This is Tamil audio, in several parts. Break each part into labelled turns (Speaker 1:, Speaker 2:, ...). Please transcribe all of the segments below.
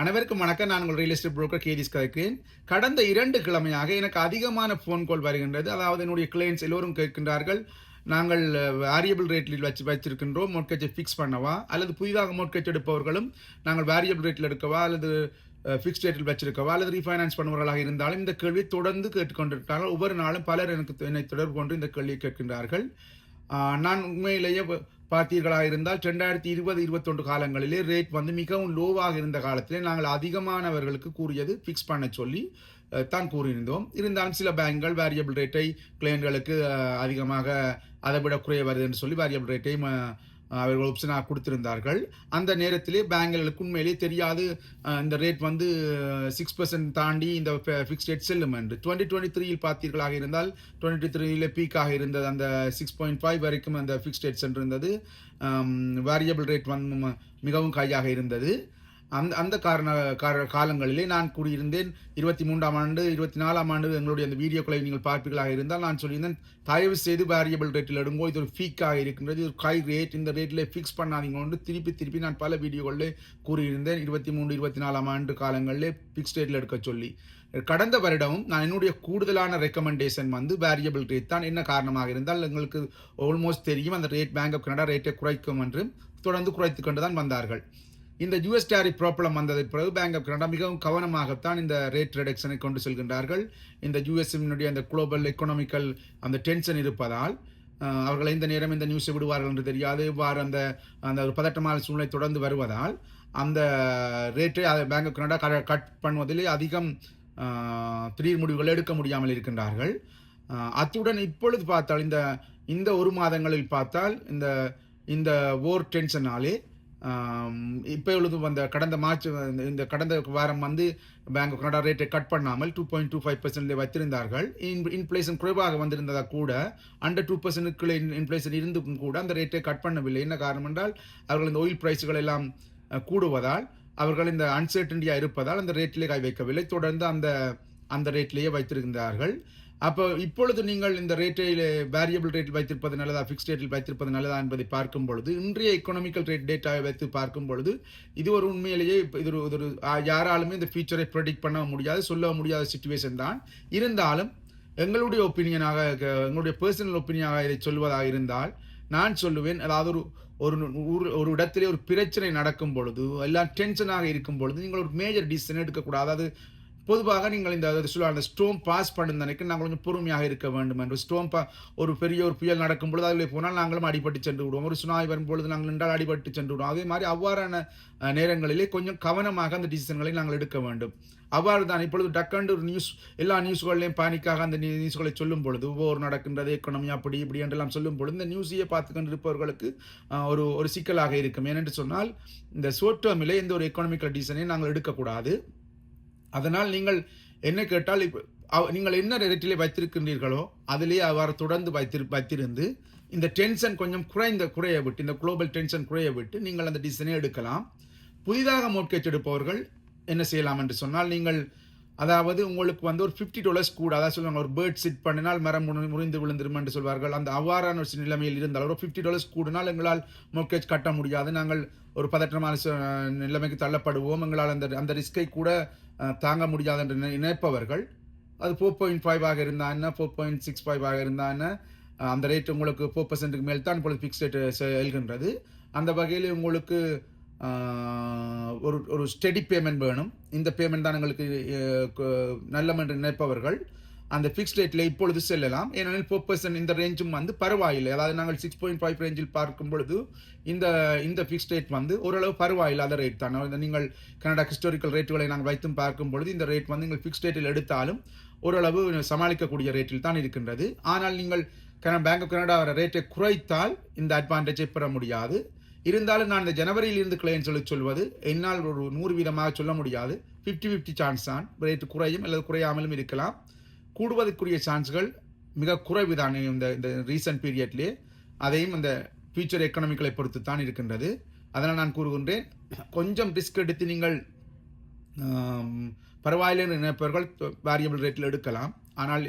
Speaker 1: அனைவருக்கும் வணக்கம். நான் உங்கள் ரியல் எஸ்டேட் புரோக்கர் கேடிஸ் கதைக்கிறேன். கடந்த 2 கிழமையாக எனக்கு அதிகமான ஃபோன் கால் வருகின்றது. அதாவது என்னுடைய கிளையன்ட்ஸ் எல்லோரும் கேட்கின்றார்கள், நாங்கள் வேரியபிள் ரேட்டில் வைத்திருக்கின்றோம், மோட்கேஜை ஃபிக்ஸ் பண்ணவா, அல்லது புதிதாக மோட்கேஜ் எடுப்பவர்களும் நாங்கள் வேரியபிள் ரேட்டில் எடுக்கவா, அல்லது ஃபிக்ஸ்ட் ரேட்டில் வச்சிருக்கவா, அல்லது ரீஃபைனான்ஸ் பண்ணுவவர்களாக இருந்தாலும் இந்த கேள்வியை தொடர்ந்து கேட்டுக்கொண்டிருக்கிறார்கள். ஒவ்வொரு நாளும் பலர் என்னை தொடர்பு கொண்டு இந்த கேள்வியை கேட்கின்றார்கள். நான் உண்மையிலேயே பார்த்தீர்களாக இருந்தால் 2020-21 காலங்களிலே ரேட் மிகவும் லோவாக இருந்த காலத்திலே நாங்கள் அதிகமானவர்களுக்கு கூறியது ஃபிக்ஸ் பண்ண சொல்லி தான் கூறியிருந்தோம். இருந்தாலும் சில பேங்குகள் வேரியபிள் ரேட்டை கிளையன்ட்களுக்கு அதிகமாக அதை விட குறைய வருது என்று சொல்லி வேரியபிள் ரேட்டை அவர்கள் ஆப்ஷனாக கொடுத்திருந்தார்கள். அந்த நேரத்திலே பேங்குகளுக்கு உண்மையிலேயே தெரியாது இந்த ரேட் 6% தாண்டி இந்த ஃபிக்ஸ்ட் ரேட் செல்லும் என்று. 2023 பார்த்தீர்களாக இருந்தால் 2023 பீக்காக இருந்தது அந்த 6.5 வரைக்கும் அந்த ஃபிக்ஸ்ட் ரேட் சென்றிருந்தது. வேரியபிள் ரேட் மிகவும் கையாக இருந்தது. அந்த காலங்களிலே நான் கூறியிருந்தேன், 23ஆம் ஆண்டு 24ஆம் ஆண்டு எங்களுடைய அந்த வீடியோக்களை நீங்கள் பார்ப்பீர்களாக இருந்தால் நான் சொல்லியிருந்தேன், தயவு செய்து வேரியபிள் ரேட்டில் எடுங்கோ, இது ஒரு ஃபீக்காக இருக்கின்றது, இது ஹை ரேட், இந்த ரேட்டில் ஃபிக்ஸ் பண்ணாதீங்க ஒன்று திருப்பி நான் பல வீடியோகளில் கூறியிருந்தேன். 23-24ஆம் ஆண்டு காலங்களிலே ஃபிக்ஸ்ட் ரேட்டில் எடுக்க சொல்லி. கடந்த வருடமும் நான் என்னுடைய கூடுதலான ரெக்கமெண்டேஷன் வேரியபிள் ரேட் தான். என்ன காரணமாக இருந்தால் எங்களுக்கு ஆல்மோஸ்ட் தெரியும் அந்த ரேட் பேங்க் ஆஃப் கனடா ரேட்டை குறைக்கும் என்று தொடர்ந்து குறைத்து கொண்டு தான் வந்தார்கள். இந்த யூஎஸ் டேரிஃப் ப்ராப்ளம் வந்ததற்கு பிறகு பேங்க் ஆஃப் கனடா மிகவும் கவனமாகத்தான் இந்த ரேட் ரிடக்ஷனை கொண்டு செல்கின்றார்கள். இந்த யூஎஸ்னுடைய அந்த குளோபல் எக்கனாமிக்கல் அந்த டென்ஷன் இருப்பதால் அவர்கள் இந்த நேரம் இந்த நியூஸை விடுவார்கள் என்று தெரியாது. இவ்வாறு அந்த அந்த ஒரு பதட்டமான சூழ்நிலை தொடர்ந்து வருவதால் அந்த ரேட்டை பேங்க் ஆஃப் கனடா கட் பண்ணுவதிலே அதிகம் திடீர் முடிவுகளை எடுக்க முடியாமல் இருக்கின்றார்கள். அத்துடன் இப்பொழுது பார்த்தால் இந்த ஒரு மாதங்களில் பார்த்தால் இந்த ஓர் டென்ஷனாலே இப்பொழுது கடந்த மார்ச் இந்த கடந்த வாரம் பேங்க் ஆஃப் கனடா ரேட்டை கட் பண்ணாமல் 2.25% வைத்திருந்தார்கள். இன்ஃப்ளேஷன் குறைவாக வந்திருந்ததா கூட அண்டர் 2% இன்ஃப்ளேஷன் இருந்தும் கூட அந்த ரேட்டை கட் பண்ணவில்லை. என்ன காரணம் என்றால் அவர்கள் இந்த ஆயில் பிரைஸ்கள் எல்லாம் கூடுவதால் அவர்கள் இந்த அன்சர்டனிட்டியாக இருப்பதால் அந்த ரேட்டிலே கை வைக்கவில்லை, தொடர்ந்து அந்த ரேட்லேயே வைத்திருந்தார்கள். அப்போ இப்பொழுது நீங்கள் இந்த ரேட்டில் வேரியபிள் ரேட்டில் வைத்திருப்பது நல்லதா, ஃபிக்ஸ்ட் ரேட்டில் வைத்திருப்பது நல்லதா என்பதை பார்க்கும் பொழுது, இன்றைய எக்கனாமிக்கல் ரேட் டேட்டாவை வைத்து பார்க்கும் பொழுது இது ஒரு உண்மையிலேயே இது ஒரு யாராலுமே இந்த ஃபியூச்சரை ப்ரெடிக்ட் பண்ண முடியாது, சொல்ல முடியாத சிச்சுவேஷன் தான். இருந்தாலும் எங்களுடைய ஒப்பீனியனாக, எங்களுடைய பர்சனல் ஒப்பீனியனாக இதை சொல்வதாக இருந்தால் நான் சொல்லுவேன், அதாவது ஒரு இடத்திலே ஒரு பிரச்சனை நடக்கும் பொழுது, எல்லாம் டென்ஷனாக இருக்கும் பொழுது நீங்கள் ஒரு மேஜர் டிசிஷன் எடுக்கக்கூடாது. அதாவது பொதுவாக நீங்கள் அந்த ஸ்டோம் பாஸ் பண்ணுறதுக்கு நாங்கள் கொஞ்சம் பொறுமையாக இருக்க வேண்டும் என்று. ஒரு பெரிய ஒரு புயல் நடக்கும் பொழுது அதில் போனால் நாங்களும் அடிபட்டு சென்று விடுவோம். ஒரு சுனாமி வரும் பொழுது நாங்கள் நின்றால் அடிபட்டு சென்று விடுவோம். அதே மாதிரி அவ்வாறான நேரங்களிலே கொஞ்சம் கவனமாக அந்த டிசிஷன்களை நாங்கள் எடுக்க வேண்டும். அவ்வாறு தான் இப்பொழுது டக்கண்டு ஒரு எல்லா நியூஸ்களையும் பேனிக்காக அந்த நியூஸ்களை சொல்லும் பொழுது, ஓர் நடக்கின்றது, எக்கனமி அப்படி இப்படி என்றெல்லாம் சொல்லும் பொழுது இந்த நியூஸையே பார்த்து கொண்டு இருப்பவர்களுக்கு ஒரு சிக்கலாக இருக்கும். ஏனென்று சொன்னால் இந்த ஷார்ட் டேர்மிலே எந்த ஒரு எக்கனாமிக்கல் டிசிஷனையும் நாங்கள் எடுக்கக்கூடாது. அதனால் நீங்கள் என்ன கேட்டால், நீங்கள் என்ன ரேட்டிலே வைத்திருக்கின்றீர்களோ அதிலேயே அவ்வாறு தொடர்ந்து வைத்திருந்து இந்த டென்ஷன் கொஞ்சம் குறைய விட்டு, இந்த குளோபல் டென்ஷன் குறைய விட்டு நீங்கள் அந்த டிசிஷனை எடுக்கலாம். புதிதாக மோட்கேஜ் எடுப்பவர்கள் என்ன செய்யலாம் என்று சொன்னால், நீங்கள் அதாவது உங்களுக்கு ஒரு $50 கூட, அதாவது சொல்லுவாங்க ஒரு பேர்ட் சிட் பண்ணினால் மரம் முறிந்து விழுந்துரும் என்று சொல்வார்கள். அந்த அவ்வாறான ஒரு நிலைமையில் இருந்தால் ஒரு $50 கூடினால் எங்களால் மோட்கேஜ் கட்ட முடியாது, நாங்கள் ஒரு பதற்றமான நிலைமைக்கு தள்ளப்படுவோம், எங்களால் அந்த ரிஸ்கை கூட தாங்க முடியாது என்று நினைப்பவர்கள், அது 4.5 ஆக இருந்தால் என்ன, 4.65 ஆக இருந்தால் என்ன, அந்த ரேட் உங்களுக்கு 4% மேல் தான் இப்பொழுது ஃபிக்ஸ் ரேட் எழுகின்றது. அந்த வகையில் உங்களுக்கு ஒரு ஸ்டெடி பேமெண்ட் வேணும். இந்த பேமெண்ட் தான் எங்களுக்கு நல்லம் என்று நினைப்பவர்கள் அந்த ஃபிக்ஸ்ட் ரேட்டில் இப்பொழுது செல்லலாம். ஏனெனில் 4% இந்த ரேஞ்சும் பரவாயில்லை. அதாவது நாங்கள் 6.5 ரேஞ்சில் பார்க்கும் பொழுது இந்த ஃபிக்ஸ்ட் ரேட் ஓரளவு பரவாயில்லாத ரேட் தான். நீங்கள் கனடா ஹிஸ்டாரிக்கல் ரேட்டுகளை நாங்கள் வைத்தும் பார்க்கும் பொழுது இந்த ரேட் நீங்கள் ஃபிக்ஸ்ட் ரேட்டில் எடுத்தாலும் ஓரளவு சமாளிக்கக்கூடிய ரேட்டில் தான் இருக்கின்றது. ஆனால் நீங்கள் பேங்க் ஆஃப் கனடா ரேட்டை குறைத்தால் இந்த அட்வான்டேஜை பெற முடியாது. இருந்தாலும் நான் இந்த ஜனவரியில் இருந்து கிளையன்ட் சொல்வது, என்னால் ஒரு 100% சொல்ல முடியாது, 50-50 சான்ஸ் தான். ரேட்டு குறையும் அல்லது குறையாமலும் இருக்கலாம். கூடுவதற்குரிய சான்ஸ்கள் மிக குறைவுதான் இந்த ரீசன்ட் பீரியட்லேயே. அதையும் இந்த ஃபியூச்சர் எக்கனாமிக்களை பொறுத்து தான் இருக்கின்றது. அதனால் நான் கூறுகின்றேன், கொஞ்சம் ரிஸ்க் எடுத்து நீங்கள் பரவாயில்லை நினைப்பவர்கள் வேரியபிள் ரேட்டில் எடுக்கலாம். ஆனால்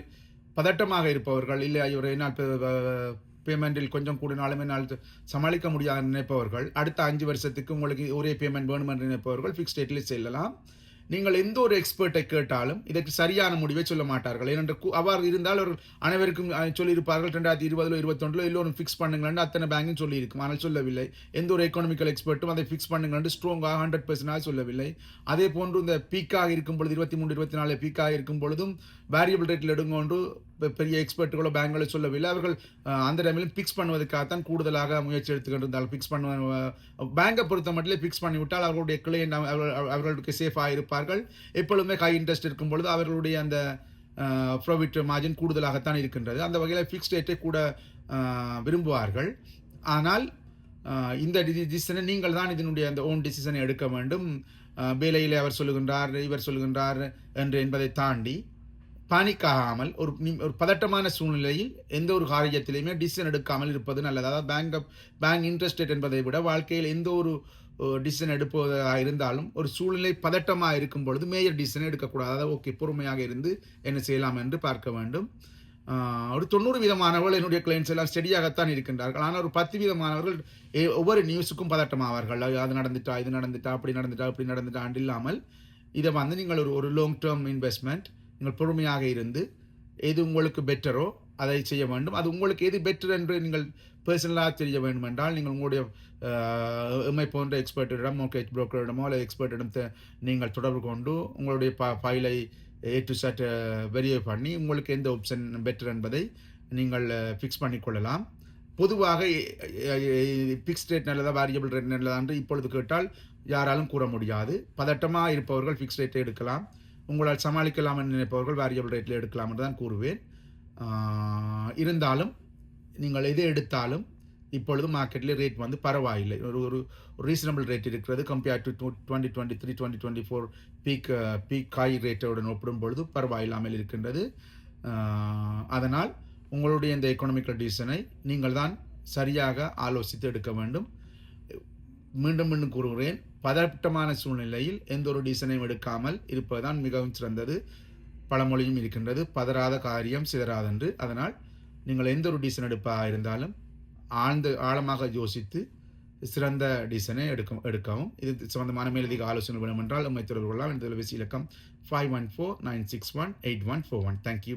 Speaker 1: பதட்டமாக இருப்பவர்கள், இல்லை என்னால் பேமெண்டில் கொஞ்சம் கூடினாலும் என்னால் சமாளிக்க முடியாது நினைப்பவர்கள், அடுத்த 5 வருஷத்துக்கு உங்களுக்கு ஒரே பேமெண்ட் வேணும் என்று நினைப்பவர்கள் ஃபிக்ஸ்ட் ரேட்டில் செல்லலாம். நீங்கள் எந்த ஒரு எக்ஸ்பர்ட்டை கேட்டாலும் இதற்கு சரியான முடிவை சொல்ல மாட்டார்கள். ஏனென்று அவ்வாறு இருந்தால் அவர்கள் அனைவருக்கும் சொல்லியிருப்பார்கள் 2020 21 எல்லோரும் ஃபிக்ஸ் பண்ணுங்கன்னு அத்தனை பேங்கும் சொல்லியிருக்கும். ஆனால் சொல்லவில்லை. எந்த ஒரு எக்கனாமிக்கல் எக்ஸ்பர்ட்டும் அதை ஃபிக்ஸ் பண்ணுங்கன்னு ஸ்ட்ராங்காக 100% சொல்லவில்லை. அதே போன்று இந்த பீக்காக இருக்கும் பொழுது 23 24 பீக்காக இருக்கும் பொழுதும் வேரியபிள் ரேட்டில் எடுங்கொண்டு பெரிய எக்ஸ்பர்ட்டுகளோ பேங்களோ சொல்லவில்லை. அவர்கள் அந்த டைமிலும் ஃபிக்ஸ் பண்ணுவதற்காகத்தான் கூடுதலாக முயற்சி எடுத்துக்கொண்டிருந்தால் ஃபிக்ஸ் பண்ண பேங்கை பொறுத்த மட்டும் ஃபிக்ஸ் பண்ணிவிட்டால் அவர்களுடைய கிளையண்ட் அவர்களுக்கு சேஃபாக இருப்பார்கள். எப்பொழுதுமே ஹை இன்ட்ரெஸ்ட் இருக்கும் பொழுது அவர்களுடைய அந்த ப்ராஃபிட் மார்ஜின் கூடுதலாகத்தான் இருக்கின்றது. அந்த வகையில் ஃபிக்ஸ்ட் ரேட்டை கூட விரும்புவார்கள். ஆனால் இந்த டிசிஷனை நீங்கள் தான் இதனுடைய அந்த ஓன் டிசிஷனை எடுக்க வேண்டும். வேலையிலே அவர் சொல்லுகின்றார், இவர் சொல்லுகின்றார் என்பதை தாண்டி பானிக்காகாமல் ஒரு பதட்டமான சூழ்நிலையில் எந்த ஒரு காரியத்திலையுமே டிசிஷன் எடுக்காமல் இருப்பது நல்லது. அதாவது பேங்க் இன்ட்ரெஸ்ட் ரேட் என்பதை விட வாழ்க்கையில் எந்த ஒரு டிசிஷன் எடுப்பதாக இருந்தாலும் ஒரு சூழ்நிலை பதட்டமாக இருக்கும் பொழுது மேஜர் டிசிஷன் எடுக்கக்கூடாது. அதாவது ஓகே பொறுமையாக இருந்து என்ன செய்யலாம் என்று பார்க்க வேண்டும். ஒரு 90% என்னுடைய கிளைண்ட்ஸ் எல்லாம் ஸ்டெடியாகத்தான் இருக்கின்றார்கள். ஆனால் ஒரு 10% ஒவ்வொரு நியூஸுக்கும் பதட்டமாவார்கள். அது நடந்துட்டா, இது நடந்துட்டா, அப்படி நடந்துட்டா, அப்படி நடந்துட்டா இல்லாமல் இதை நீங்கள் ஒரு லாங் டேர்ம் இன்வெஸ்ட்மெண்ட், நீங்கள் பொறுமையாக இருந்து எது உங்களுக்கு பெட்டரோ அதை செய்ய வேண்டும். அது உங்களுக்கு எது பெட்டர் என்று நீங்கள் பர்சனலாக தெரிய வேண்டும் என்றால் நீங்கள் உங்களுடைய எம்ஐ போன்ற எக்ஸ்பர்ட்டிடம், மோர்கேஜ் புரோக்கரிடமோ அல்லது எக்ஸ்பர்ட்டிடம் நீங்கள் தொடர்பு கொண்டு உங்களுடைய ஃபைலை A to Z வெரிஃபை பண்ணி உங்களுக்கு எந்த ஆப்ஷன் பெட்டர் என்பதை நீங்கள் ஃபிக்ஸ் பண்ணிக்கொள்ளலாம். பொதுவாக ஃபிக்ஸ்ட் ரேட் நல்லதா வேரியபிள் ரேட் நல்லதா என்று இப்பொழுது கேட்டால் யாராலும் கூற முடியாது. பதட்டமாக இருப்பவர்கள் ஃபிக்ஸ்ட் ரேட்டை எடுக்கலாம். உங்களால் சமாளிக்கலாம் என்று நினைப்பவர்கள் வேரியபிள் ரேட்டில் எடுக்கலாம் என்று தான் கூறுவேன். இருந்தாலும் நீங்கள் எதை எடுத்தாலும் இப்பொழுது மார்க்கெட்டில் ரேட் பரவாயில்லை. ஒரு ரீசனபிள் ரேட் இருக்கிறது. கம்பேர் டு 2023 2024 பீக் ஹை ரேட்டோடு ஒப்பிடும் பொழுது பரவாயில்லாமல் இருக்கின்றது. அதனால் உங்களுடைய இந்த எக்கனாமிக்கல் டிசிஷனை நீங்கள் தான் சரியாக ஆலோசித்து எடுக்க வேண்டும். மீண்டும் கூறுகிறேன், பதட்டமான சூழ்நிலையில் எந்த ஒரு டிசிஷனையும் எடுக்காமல் இருப்பதுதான் மிகவும் சிறந்தது. பழமொழியும் இருக்கின்றது, பதறாத காரியம் சிதறாதென்று. அதனால் நீங்கள் எந்த ஒரு டிசிஷன் எடுப்பதாக இருந்தாலும் ஆழமாக யோசித்து சிறந்த டிசிஷனை எடுக்கவும். இது சம்பந்தமான மேலதிக ஆலோசனை வேணும் என்றால் நம்மை தொடர்பு கொள்ளலாம். இந்த தொலைபேசி இலக்கம் 5149618141. தேங்க்யூ.